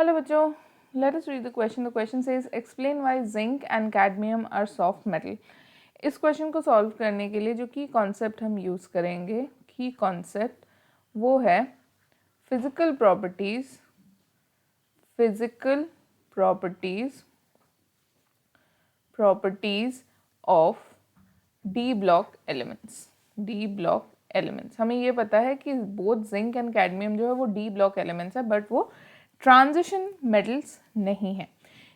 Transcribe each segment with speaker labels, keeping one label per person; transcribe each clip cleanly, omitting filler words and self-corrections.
Speaker 1: Hello बच्चों, let us read the question. The question says explain why zinc and cadmium are soft metal. इस question को solve करने के लिए जो की कॉन्सेप्ट हम यूज़ करेंगे, की कॉन्सेप्ट वो है physical properties of D block elements. हमें ये पता है कि बोथ जिंक एंड कैडमियम जो है वो डी ब्लॉक एलिमेंट्स है, बट वो ट्रांजिशन मेटल्स नहीं है।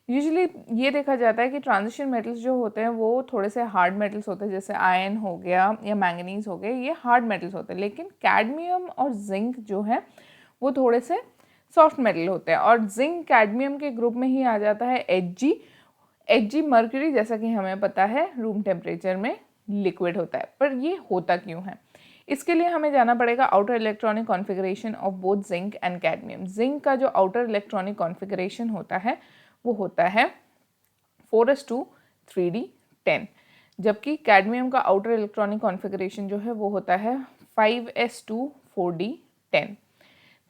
Speaker 1: यूजुअली ये देखा जाता है कि ट्रांजिशन मेटल्स जो होते हैं वो थोड़े से हार्ड मेटल्स होते हैं, जैसे आयरन हो गया या मैंगनीज हो गए, ये हार्ड मेटल्स होते हैं। लेकिन कैडमियम और जिंक जो है वो थोड़े से सॉफ्ट मेटल होते हैं, और जिंक कैडमियम के ग्रुप में ही आ जाता है Hg मर्क्यूरी, जैसा कि हमें पता है रूम टेम्परेचर में लिक्विड होता है। पर ये होता क्यों है, इसके लिए हमें जाना पड़ेगा outer electronic configuration of both zinc and cadmium. Zinc का जो आउटर इलेक्ट्रॉनिक कॉन्फ़िगरेशन होता है वो होता है 4s2 3d10, जबकि कैडमियम का आउटर इलेक्ट्रॉनिक कॉन्फ़िगरेशन जो है वो होता है 5s2 4d10।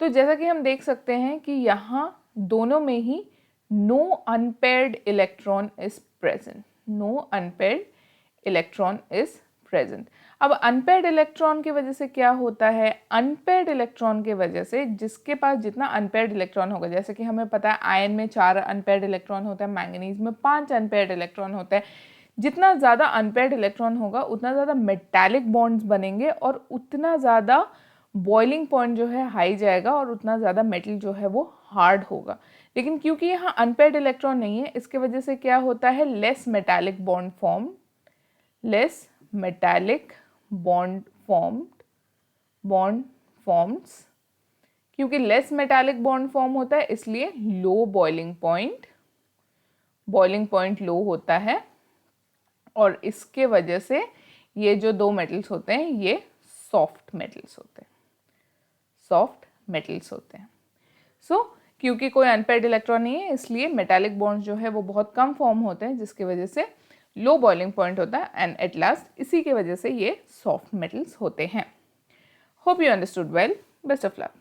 Speaker 1: तो जैसा कि हम देख सकते हैं कि यहाँ दोनों में ही no unpaired electron is present. अब अनपेयर्ड इलेक्ट्रॉन की वजह से क्या होता है, अनपेयर्ड इलेक्ट्रॉन की वजह से जिसके पास जितना अनपेयर्ड इलेक्ट्रॉन होगा, जैसे कि हमें पता है आयरन में 4 अनपेयर्ड इलेक्ट्रॉन होता है, मैंगनीज में 5 अनपेयर्ड इलेक्ट्रॉन होता है। जितना ज़्यादा अनपेयर्ड इलेक्ट्रॉन होगा उतना ज़्यादा मेटालिक बॉन्ड्स बनेंगे और उतना ज़्यादा बॉइलिंग पॉइंट जो है हाई जाएगा और उतना ज़्यादा मेटल जो है वो हार्ड होगा। लेकिन क्योंकि यहाँ अनपेयर्ड इलेक्ट्रॉन नहीं है, इसके वजह से क्या होता है, लेस मेटालिक बॉन्ड फॉर्म्स। क्योंकि लेस मेटालिक बॉन्ड फॉर्म होता है इसलिए लो बॉइलिंग पॉइंट लो होता है, और इसके वजह से ये जो दो मेटल्स होते हैं ये सॉफ्ट मेटल्स होते हैं। क्योंकि कोई अनपेयर्ड इलेक्ट्रॉन नहीं है इसलिए मेटालिक बॉन्ड्स जो है वो बहुत कम फॉर्म होते हैं, जिसकी वजह से लो बॉइलिंग पॉइंट होता है, एंड एट लास्ट इसी के वजह से ये सॉफ्ट मेटल्स होते हैं। Hope you understood well. Best of luck.